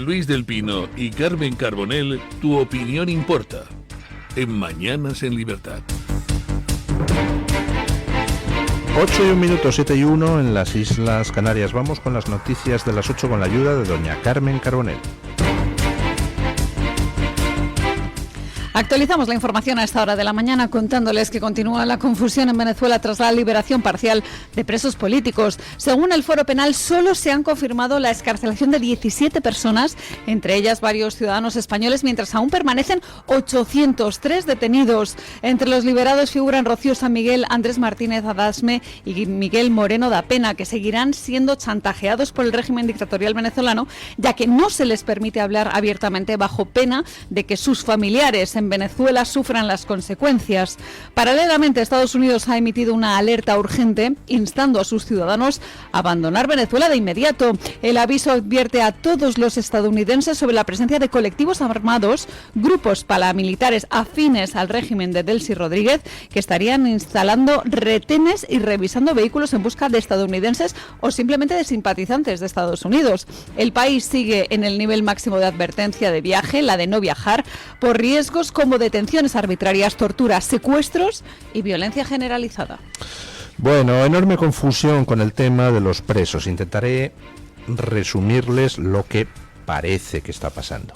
Luis del Pino y Carmen Carbonell, tu opinión importa. En Mañanas en Libertad. 8:01, 7:01 en las Islas Canarias. Vamos con las noticias de las 8 con la ayuda de doña Carmen Carbonell. Actualizamos la información a esta hora de la mañana contándoles que continúa la confusión en Venezuela tras la liberación parcial de presos políticos. Según el Foro Penal, solo se han confirmado la excarcelación de 17 personas, entre ellas varios ciudadanos españoles, mientras aún permanecen 803 detenidos. Entre los liberados figuran Rocío San Miguel, Andrés Martínez Adasme y Miguel Moreno da Pena, que seguirán siendo chantajeados por el régimen dictatorial venezolano, ya que no se les permite hablar abiertamente bajo pena de que sus familiares en Venezuela sufran las consecuencias. Paralelamente, Estados Unidos ha emitido una alerta urgente instando a sus ciudadanos a abandonar Venezuela de inmediato. El aviso advierte a todos los estadounidenses sobre la presencia de colectivos armados, grupos paramilitares afines al régimen de Delcy Rodríguez, que estarían instalando retenes y revisando vehículos en busca de estadounidenses o simplemente de simpatizantes de Estados Unidos. El país sigue en el nivel máximo de advertencia de viaje, la de no viajar, por riesgos como detenciones arbitrarias, torturas, secuestros y violencia generalizada. Bueno, enorme confusión con el tema de los presos. Intentaré resumirles lo que parece que está pasando.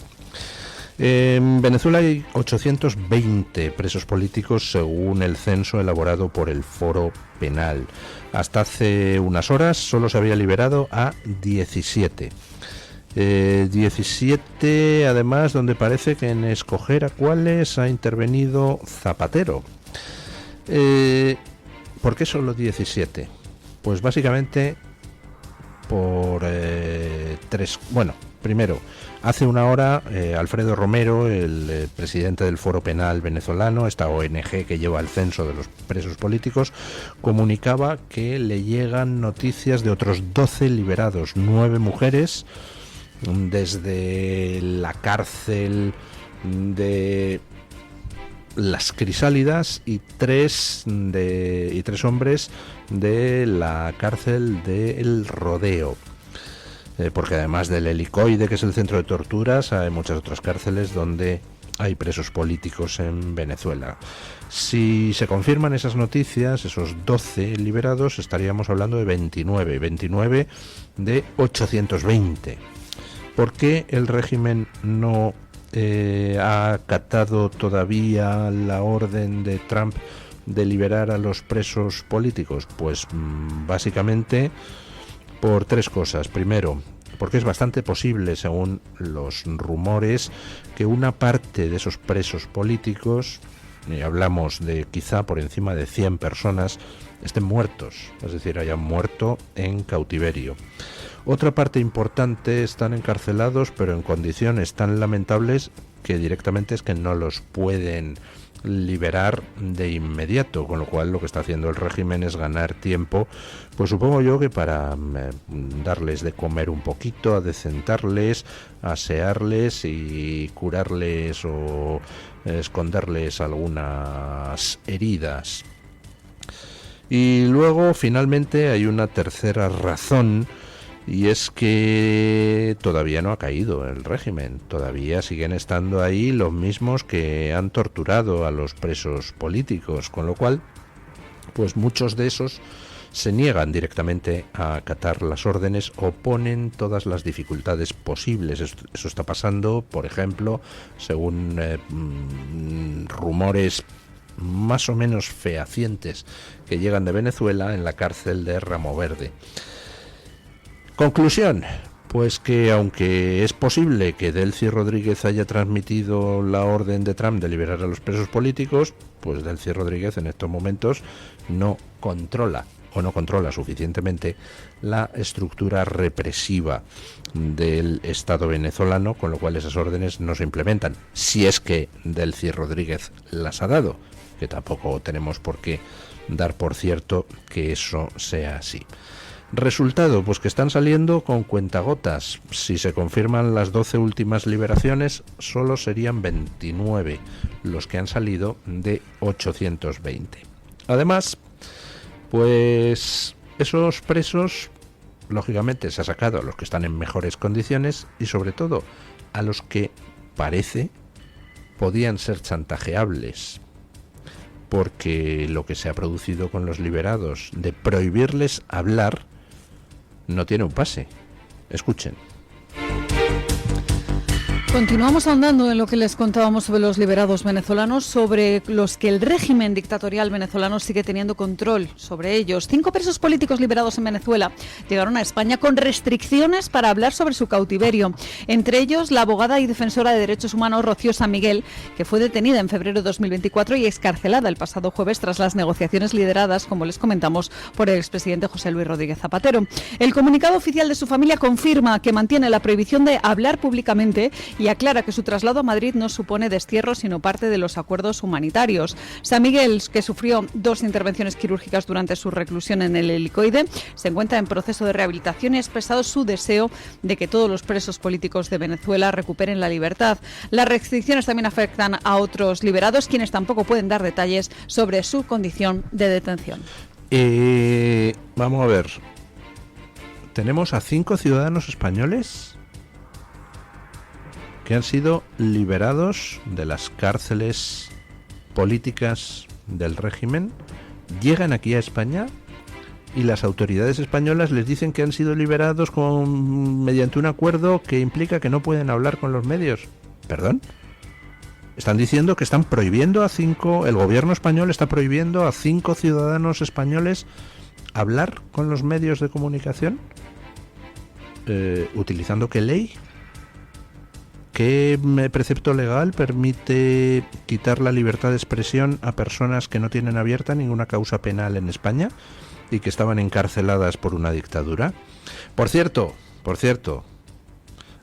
En Venezuela hay 820 presos políticos según el censo elaborado por el Foro Penal. Hasta hace unas horas solo se había liberado a 17. 17, además, donde parece que en escoger a cuáles ha intervenido Zapatero. ¿Por qué solo 17? Pues básicamente por tres. Bueno, primero, hace una hora Alfredo Romero, el presidente del Foro Penal venezolano, esta ONG que lleva el censo de los presos políticos, comunicaba que le llegan noticias de otros 12 liberados, 9 mujeres, desde la cárcel de Las Crisálidas y tres hombres de la cárcel de El Rodeo, porque además del Helicoide, que es el centro de torturas, hay muchas otras cárceles donde hay presos políticos en Venezuela. Si se confirman esas noticias, esos 12 liberados, estaríamos hablando de 29 de 820. ¿Por qué el régimen no ha acatado todavía la orden de Trump de liberar a los presos políticos? Pues básicamente por tres cosas. Primero, porque es bastante posible, según los rumores, que una parte de esos presos políticos, y hablamos de quizá por encima de 100 personas, estén muertos, es decir, hayan muerto en cautiverio. Otra parte importante están encarcelados, pero en condiciones tan lamentables que directamente es que no los pueden liberar de inmediato, con lo cual lo que está haciendo el régimen es ganar tiempo, pues supongo yo que para darles de comer un poquito, adecentarles, asearles y curarles o esconderles algunas heridas. Y luego finalmente hay una tercera razón, y es que todavía no ha caído el régimen, todavía siguen estando ahí los mismos que han torturado a los presos políticos, con lo cual, pues muchos de esos se niegan directamente a acatar las órdenes o ponen todas las dificultades posibles. Eso está pasando, por ejemplo, según rumores más o menos fehacientes que llegan de Venezuela, en la cárcel de Ramo Verde. Conclusión, pues que aunque es posible que Delcy Rodríguez haya transmitido la orden de Trump de liberar a los presos políticos, pues Delcy Rodríguez en estos momentos no controla suficientemente la estructura represiva del Estado venezolano, con lo cual esas órdenes no se implementan, si es que Delcy Rodríguez las ha dado, que tampoco tenemos por qué dar por cierto que eso sea así. Resultado, pues que están saliendo con cuentagotas. Si se confirman las 12 últimas liberaciones, solo serían 29 los que han salido de 820. Además, pues esos presos lógicamente se ha sacado a los que están en mejores condiciones y sobre todo a los que parece podían ser chantajeables, porque lo que se ha producido con los liberados de prohibirles hablar no tiene un pase. Escuchen. Continuamos ahondando en lo que les contábamos sobre los liberados venezolanos, sobre los que el régimen dictatorial venezolano sigue teniendo control sobre ellos. 5 presos políticos liberados en Venezuela llegaron a España con restricciones para hablar sobre su cautiverio. Entre ellos, la abogada y defensora de derechos humanos Rocío San Miguel, que fue detenida en febrero de 2024 y excarcelada el pasado jueves tras las negociaciones lideradas, como les comentamos, por el expresidente José Luis Rodríguez Zapatero. El comunicado oficial de su familia confirma que mantiene la prohibición de hablar públicamente y aclara que su traslado a Madrid no supone destierro, sino parte de los acuerdos humanitarios. San Miguel, que sufrió 2 intervenciones quirúrgicas durante su reclusión en el Helicoide, se encuentra en proceso de rehabilitación y ha expresado su deseo de que todos los presos políticos de Venezuela recuperen la libertad. Las restricciones también afectan a otros liberados, quienes tampoco pueden dar detalles sobre su condición de detención. Vamos a ver. Tenemos a 5 ciudadanos españoles que han sido liberados de las cárceles políticas del régimen, llegan aquí a España y las autoridades españolas les dicen que han sido liberados mediante un acuerdo que implica que no pueden hablar con los medios. ¿Perdón? Están diciendo que están prohibiendo el gobierno español está prohibiendo a 5 ciudadanos españoles hablar con los medios de comunicación. ¿Utilizando qué ley? ¿Qué precepto legal permite quitar la libertad de expresión a personas que no tienen abierta ninguna causa penal en España y que estaban encarceladas por una dictadura? Por cierto,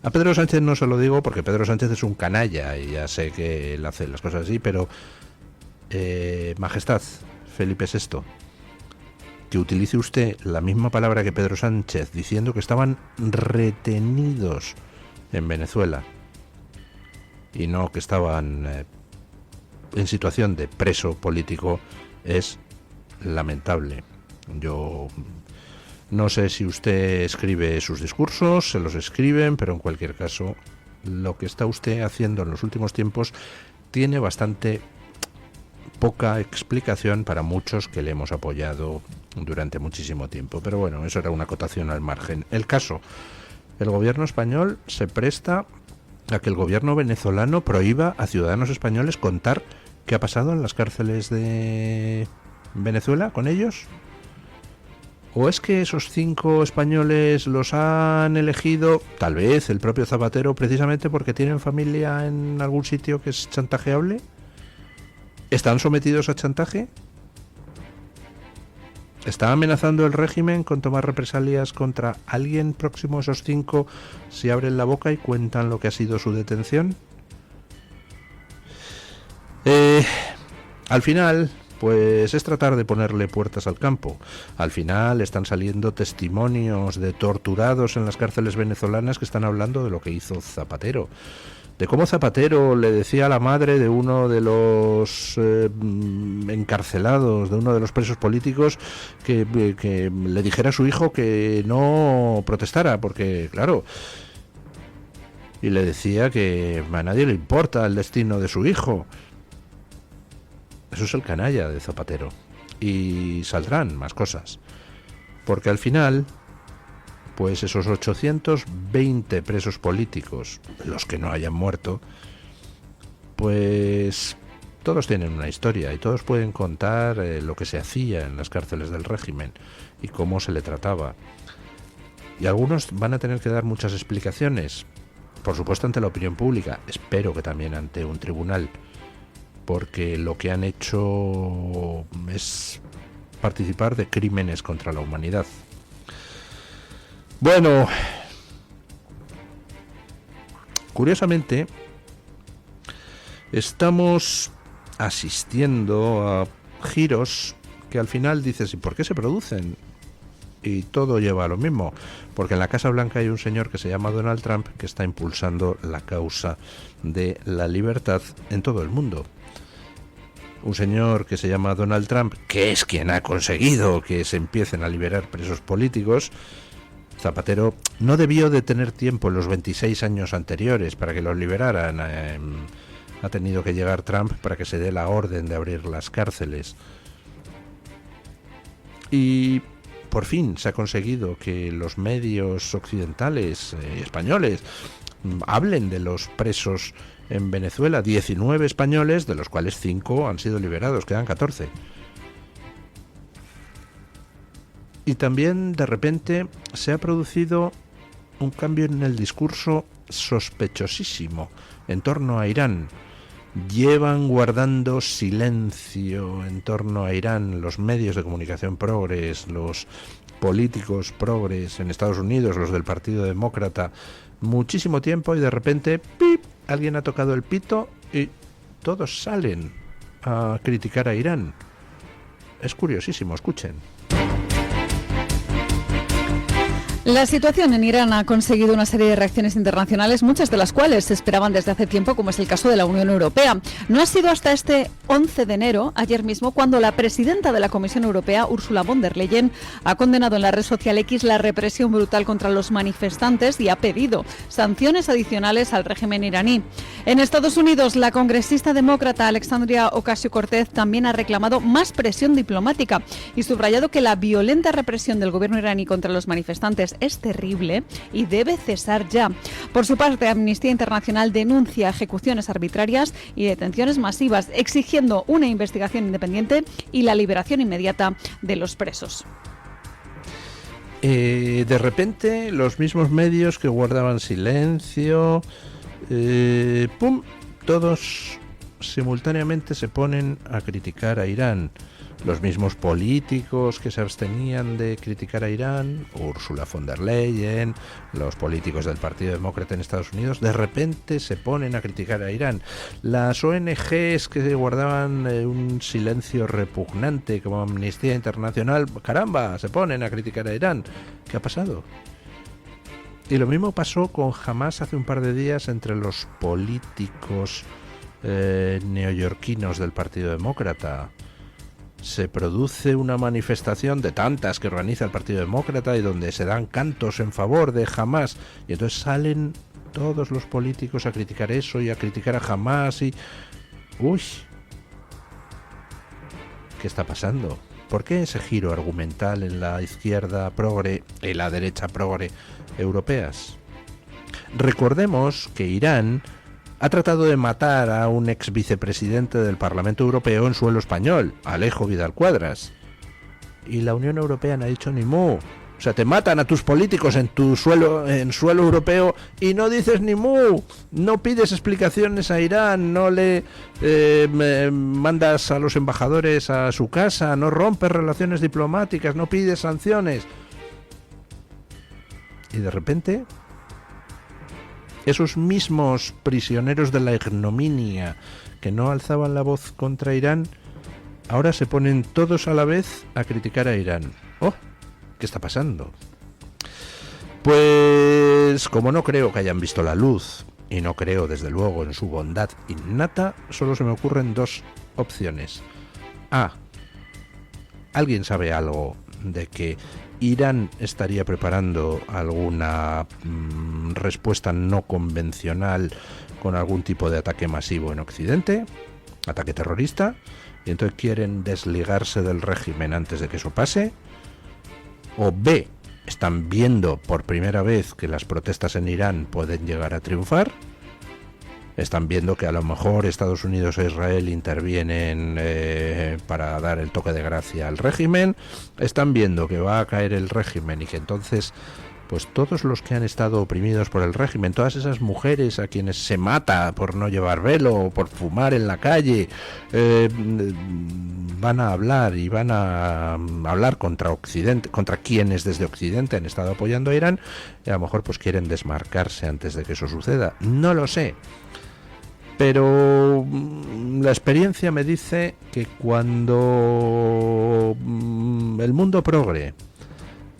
a Pedro Sánchez no se lo digo porque Pedro Sánchez es un canalla y ya sé que él hace las cosas así, pero Majestad, Felipe VI, que utilice usted la misma palabra que Pedro Sánchez diciendo que estaban retenidos en Venezuela y no que estaban en situación de preso político, es lamentable. Yo no sé si usted escribe sus discursos, se los escriben, pero en cualquier caso, lo que está usted haciendo en los últimos tiempos tiene bastante poca explicación para muchos que le hemos apoyado durante muchísimo tiempo. Pero bueno, eso era una acotación al margen. El caso, el gobierno español se presta a que el gobierno venezolano prohíba a ciudadanos españoles contar qué ha pasado en las cárceles de Venezuela con ellos. ¿O es que esos 5 españoles los han elegido, tal vez el propio Zapatero, precisamente porque tienen familia en algún sitio que es chantajeable? ¿Están sometidos a chantaje? ¿Está amenazando el régimen con tomar represalias contra alguien próximo a esos 5 si abren la boca y cuentan lo que ha sido su detención? Al final, pues es tratar de ponerle puertas al campo. Al final están saliendo testimonios de torturados en las cárceles venezolanas que están hablando de lo que hizo Zapatero. De cómo Zapatero le decía a la madre de uno de los encarcelados, de uno de los presos políticos, que le dijera a su hijo que no protestara, porque, claro, y le decía que a nadie le importa el destino de su hijo. Eso es el canalla de Zapatero. Y saldrán más cosas. Porque al final, pues esos 820 presos políticos, los que no hayan muerto, pues todos tienen una historia y todos pueden contar lo que se hacía en las cárceles del régimen y cómo se le trataba. Y algunos van a tener que dar muchas explicaciones, por supuesto ante la opinión pública, espero que también ante un tribunal, porque lo que han hecho es participar de crímenes contra la humanidad. Bueno, curiosamente, estamos asistiendo a giros que al final dices, ¿y por qué se producen? Y todo lleva a lo mismo, porque en la Casa Blanca hay un señor que se llama Donald Trump que está impulsando la causa de la libertad en todo el mundo. Un señor que se llama Donald Trump, que es quien ha conseguido que se empiecen a liberar presos políticos, Zapatero no debió de tener tiempo en los 26 años anteriores para que los liberaran. Ha tenido que llegar Trump para que se dé la orden de abrir las cárceles. Y por fin se ha conseguido que los medios occidentales, españoles, hablen de los presos en Venezuela. 19 españoles, de los cuales 5 han sido liberados, quedan 14. Y también de repente se ha producido un cambio en el discurso sospechosísimo en torno a Irán. Llevan guardando silencio en torno a Irán los medios de comunicación progres, los políticos progres en Estados Unidos, los del Partido Demócrata, muchísimo tiempo, y de repente ¡pip!, alguien ha tocado el pito y todos salen a criticar a Irán. Es curiosísimo, escuchen. La situación en Irán ha conseguido una serie de reacciones internacionales, muchas de las cuales se esperaban desde hace tiempo, como es el caso de la Unión Europea. No ha sido hasta este 11 de enero, ayer mismo, cuando la presidenta de la Comisión Europea, Ursula von der Leyen, ha condenado en la red social X la represión brutal contra los manifestantes y ha pedido sanciones adicionales al régimen iraní. En Estados Unidos, la congresista demócrata Alexandria Ocasio-Cortez también ha reclamado más presión diplomática y subrayado que la violenta represión del gobierno iraní contra los manifestantes es terrible y debe cesar ya. Por su parte, Amnistía Internacional denuncia ejecuciones arbitrarias y detenciones masivas, exigiendo una investigación independiente y la liberación inmediata de los presos. De repente, los mismos medios que guardaban silencio, todos simultáneamente se ponen a criticar a Irán. Los mismos políticos que se abstenían de criticar a Irán, Ursula von der Leyen, los políticos del Partido Demócrata en Estados Unidos, de repente se ponen a criticar a Irán. Las ONGs que guardaban un silencio repugnante, como Amnistía Internacional, caramba, se ponen a criticar a Irán. ¿Qué ha pasado? Y lo mismo pasó con Hamás hace un par de días entre los políticos neoyorquinos del Partido Demócrata. Se produce una manifestación de tantas que organiza el Partido Demócrata y donde se dan cantos en favor de Hamás, y entonces salen todos los políticos a criticar eso y a criticar a Hamás y... ¡Uy! ¿Qué está pasando? ¿Por qué ese giro argumental en la izquierda progre y la derecha progre europeas? Recordemos que Irán ha tratado de matar a un ex vicepresidente del Parlamento Europeo en suelo español, Alejo Vidal Quadras. Y la Unión Europea no ha dicho ni mu. O sea, te matan a tus políticos en suelo europeo y no dices ni mu. No pides explicaciones a Irán, no le mandas a los embajadores a su casa, no rompes relaciones diplomáticas, no pides sanciones. Y de repente, esos mismos prisioneros de la ignominia que no alzaban la voz contra Irán, ahora se ponen todos a la vez a criticar a Irán. ¡Oh! ¿Qué está pasando? Pues como no creo que hayan visto la luz, y no creo desde luego en su bondad innata, solo se me ocurren dos opciones. A. ¿Alguien sabe algo de que Irán estaría preparando alguna respuesta no convencional con algún tipo de ataque masivo en Occidente, ataque terrorista, y entonces quieren desligarse del régimen antes de que eso pase? O B, están viendo por primera vez que las protestas en Irán pueden llegar a triunfar, están viendo que a lo mejor Estados Unidos e Israel intervienen para dar el toque de gracia al régimen, están viendo que va a caer el régimen y que entonces pues todos los que han estado oprimidos por el régimen, todas esas mujeres a quienes se mata por no llevar velo o por fumar en la calle, van a hablar y van a hablar contra Occidente, contra quienes desde Occidente han estado apoyando a Irán, y a lo mejor pues quieren desmarcarse antes de que eso suceda. No lo sé. Pero la experiencia me dice que cuando el mundo progre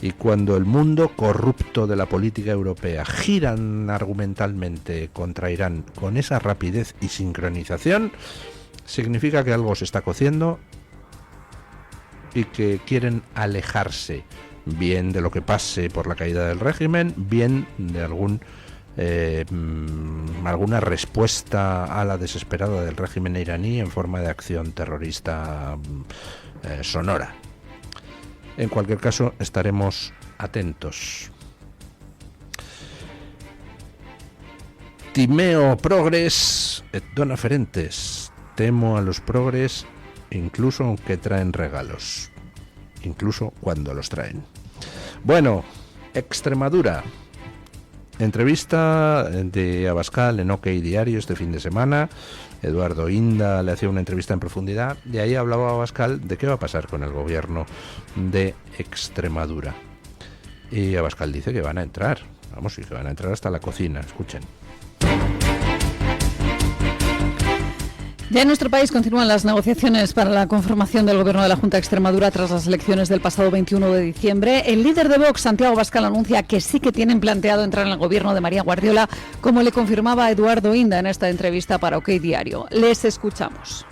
y cuando el mundo corrupto de la política europea giran argumentalmente contra Irán con esa rapidez y sincronización, significa que algo se está cociendo y que quieren alejarse bien de lo que pase por la caída del régimen, bien de alguna respuesta a la desesperada del régimen iraní en forma de acción terrorista sonora. En cualquier caso, estaremos atentos. Timeo progres et dona ferentes. Temo a los progres incluso aunque traen regalos, incluso cuando los traen. Bueno, Extremadura. Entrevista de Abascal en OK Diario este fin de semana. Eduardo Inda le hacía una entrevista en profundidad y ahí hablaba Abascal de qué va a pasar con el gobierno de Extremadura. Y Abascal dice que van a entrar, vamos, y que van a entrar hasta la cocina. Escuchen. Ya en nuestro país continúan las negociaciones para la conformación del gobierno de la Junta de Extremadura tras las elecciones del pasado 21 de diciembre. El líder de Vox, Santiago Abascal, anuncia que sí que tienen planteado entrar en el gobierno de María Guardiola, como le confirmaba Eduardo Inda en esta entrevista para OK Diario. Les escuchamos.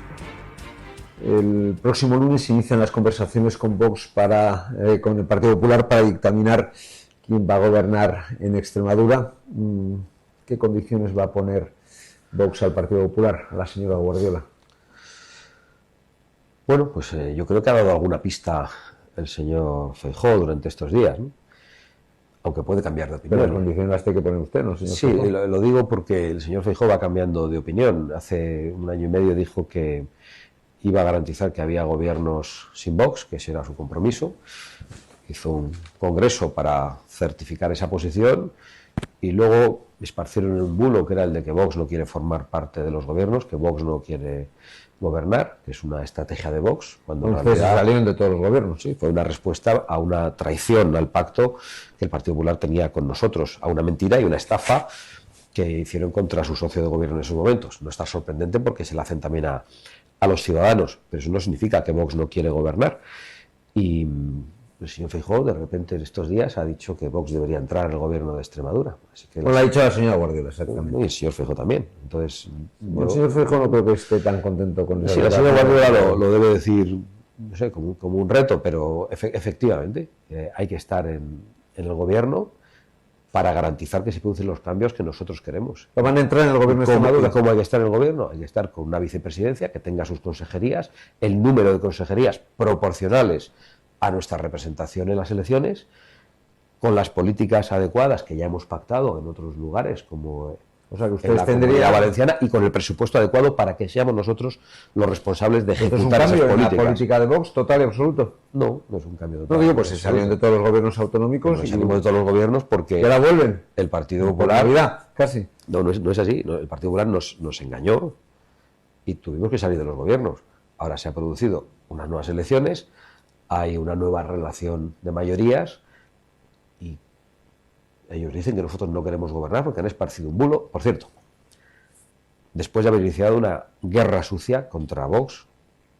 El próximo lunes se inician las conversaciones con Vox con el Partido Popular para dictaminar quién va a gobernar en Extremadura. ¿Qué condiciones va a poner Vox al Partido Popular, a la señora Guardiola? Bueno, pues yo creo que ha dado alguna pista el señor Feijóo durante estos días, ¿no? Aunque puede cambiar de opinión. Pero las condiciones las tiene que poner usted, ¿no, señor? Sí, lo digo porque el señor Feijóo va cambiando de opinión. Hace un año y medio dijo que iba a garantizar que había gobiernos sin Vox, que ese era su compromiso. Hizo un congreso para certificar esa posición y luego esparcieron un bulo que era el de que Vox no quiere formar parte de los gobiernos, que Vox no quiere gobernar, que es una estrategia de Vox. Cuando en realidad salieron de todos los gobiernos. Sí, fue una respuesta a una traición al pacto que el Partido Popular tenía con nosotros, a una mentira y una estafa que hicieron contra su socio de gobierno en esos momentos. No está sorprendente porque se la hacen también a los ciudadanos, pero eso no significa que Vox no quiere gobernar. Y el señor Feijóo, de repente, en estos días, ha dicho que Vox debería entrar en el gobierno de Extremadura. Así que lo ha dicho la señora Guardiola, exactamente. Y el señor Feijóo también. Entonces, el señor Feijóo no creo que esté tan contento con eso. Sí, la señora Guardiola lo debe decir, no sé, como un reto, pero efectivamente hay que estar en el gobierno para garantizar que se producen los cambios que nosotros queremos. ¿Van a entrar en el gobierno de Extremadura? ¿Cómo hay que estar en el gobierno? Hay que estar con una vicepresidencia que tenga sus consejerías, el número de consejerías proporcionales a nuestra representación en las elecciones, con las políticas adecuadas que ya hemos pactado en otros lugares, como o sea, que usted en la Comunidad Valenciana, y con el presupuesto adecuado para que seamos nosotros los responsables de ejecutar esas políticas. ¿Es un cambio en la política de Vox total y absoluto? No, no es un cambio total. No digo, pues se salieron de todos los gobiernos autonómicos. No salimos de todos los gobiernos porque... ¿Y ahora vuelven? El Partido Por Popular... Navidad, casi. No es así. El Partido Popular nos engañó y tuvimos que salir de los gobiernos. Ahora se han producido unas nuevas elecciones, hay una nueva relación de mayorías y ellos dicen que nosotros no queremos gobernar porque han esparcido un bulo. Por cierto, después de haber iniciado una guerra sucia contra Vox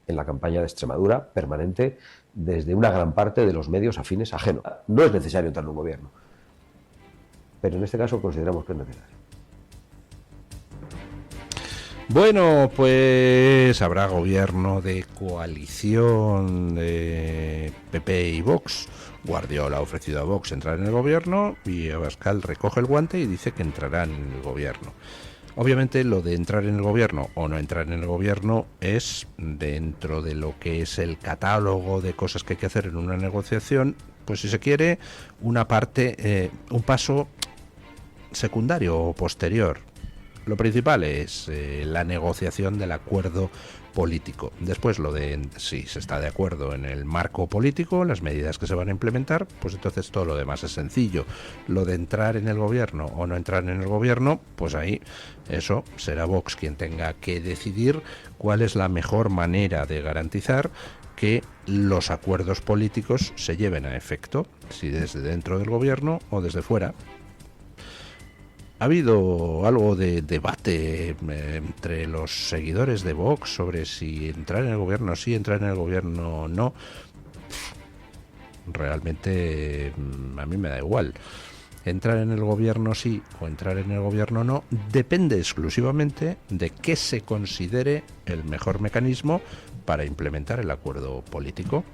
en la campaña de Extremadura permanente desde una gran parte de los medios afines a Génova. No es necesario entrar en un gobierno, pero en este caso consideramos que es necesario. Bueno, pues habrá gobierno de coalición de PP y Vox. Guardiola ha ofrecido a Vox entrar en el gobierno y Abascal recoge el guante y dice que entrarán en el gobierno. Obviamente lo de entrar en el gobierno o no entrar en el gobierno es dentro de lo que es el catálogo de cosas que hay que hacer en una negociación, pues si se quiere, una parte, un paso secundario o posterior. Lo principal es la negociación del acuerdo político. Después lo de si se está de acuerdo en el marco político, las medidas que se van a implementar, pues entonces todo lo demás es sencillo. Lo de entrar en el gobierno o no entrar en el gobierno, pues ahí eso será Vox quien tenga que decidir cuál es la mejor manera de garantizar que los acuerdos políticos se lleven a efecto, si desde dentro del gobierno o desde fuera. Ha habido algo de debate entre los seguidores de Vox sobre si entrar en el gobierno sí, entrar en el gobierno no. Realmente a mí me da igual. Entrar en el gobierno sí o entrar en el gobierno no depende exclusivamente de qué se considere el mejor mecanismo para implementar el acuerdo político.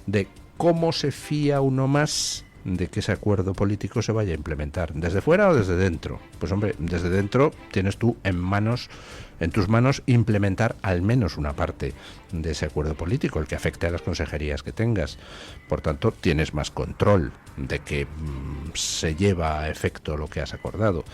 De ¿cómo se fía uno más de que ese acuerdo político se vaya a implementar? ¿Desde fuera o desde dentro? Pues hombre, desde dentro tienes tú en tus manos implementar al menos una parte de ese acuerdo político, el que afecte a las consejerías que tengas. Por tanto, tienes más control de que se lleva a efecto lo que has acordado.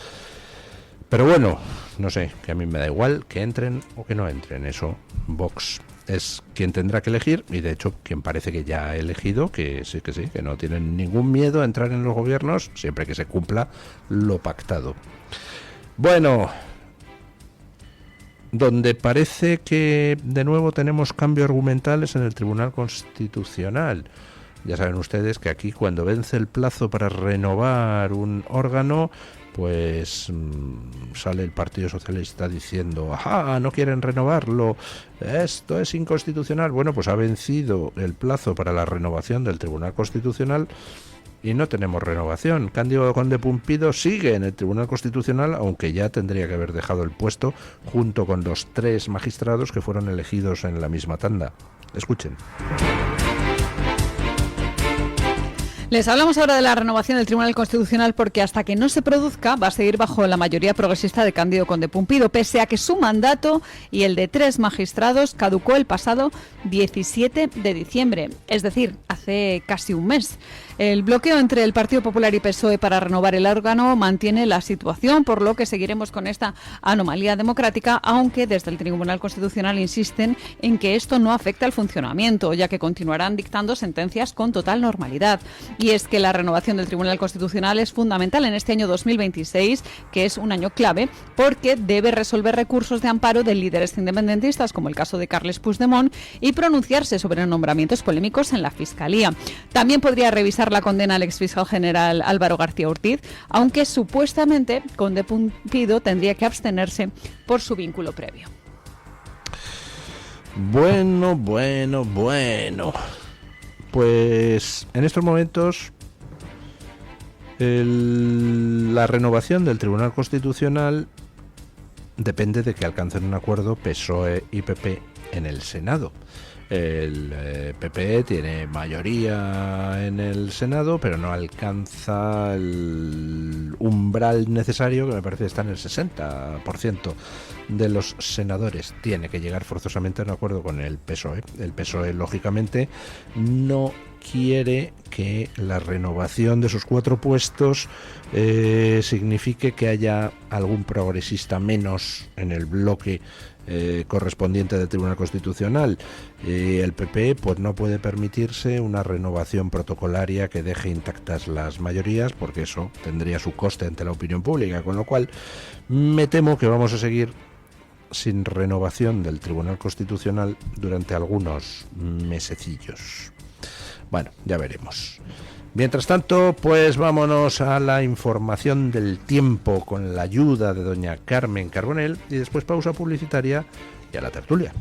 Pero bueno, no sé, que a mí me da igual que entren o que no entren. Eso, Vox es quien tendrá que elegir, y de hecho quien parece que ya ha elegido, que sí, que no tienen ningún miedo a entrar en los gobiernos siempre que se cumpla lo pactado. Bueno, donde parece que de nuevo tenemos cambios argumentales en el Tribunal Constitucional. Ya saben ustedes que aquí, cuando vence el plazo para renovar un órgano, pues sale el Partido Socialista diciendo: ¡ajá! No quieren renovarlo, esto es inconstitucional. Bueno, pues ha vencido el plazo para la renovación del Tribunal Constitucional y no tenemos renovación. Cándido Conde Pumpido sigue en el Tribunal Constitucional, aunque ya tendría que haber dejado el puesto junto con los 3 magistrados que fueron elegidos en la misma tanda. Escuchen. Les hablamos ahora de la renovación del Tribunal Constitucional porque hasta que no se produzca va a seguir bajo la mayoría progresista de Cándido Conde Pumpido, pese a que su mandato y el de 3 magistrados caducó el pasado 17 de diciembre, es decir, hace casi un mes. El bloqueo entre el Partido Popular y PSOE para renovar el órgano mantiene la situación, por lo que seguiremos con esta anomalía democrática, aunque desde el Tribunal Constitucional insisten en que esto no afecta al funcionamiento, ya que continuarán dictando sentencias con total normalidad. Y es que la renovación del Tribunal Constitucional es fundamental en este año 2026, que es un año clave, porque debe resolver recursos de amparo de líderes independentistas, como el caso de Carles Puigdemont, y pronunciarse sobre nombramientos polémicos en la Fiscalía. También podría revisar la condena al exfiscal general Álvaro García Ortiz, aunque supuestamente Conde Pumpido tendría que abstenerse por su vínculo previo. Bueno. Pues en estos momentos la renovación del Tribunal Constitucional depende de que alcancen un acuerdo PSOE y PP en el Senado. El PP tiene mayoría en el Senado, pero no alcanza el umbral necesario, que me parece que está en el 60% de los senadores. Tiene que llegar forzosamente a un acuerdo con el PSOE. El PSOE, lógicamente, no quiere que la renovación de sus 4 puestos signifique que haya algún progresista menos en el bloque correspondiente del Tribunal Constitucional. El PP pues no puede permitirse una renovación protocolaria que deje intactas las mayorías, porque eso tendría su coste ante la opinión pública, con lo cual me temo que vamos a seguir sin renovación del Tribunal Constitucional durante algunos mesecillos. Bueno, ya veremos. Mientras tanto, pues vámonos a la información del tiempo con la ayuda de doña Carmen Carbonell y después pausa publicitaria y a la tertulia.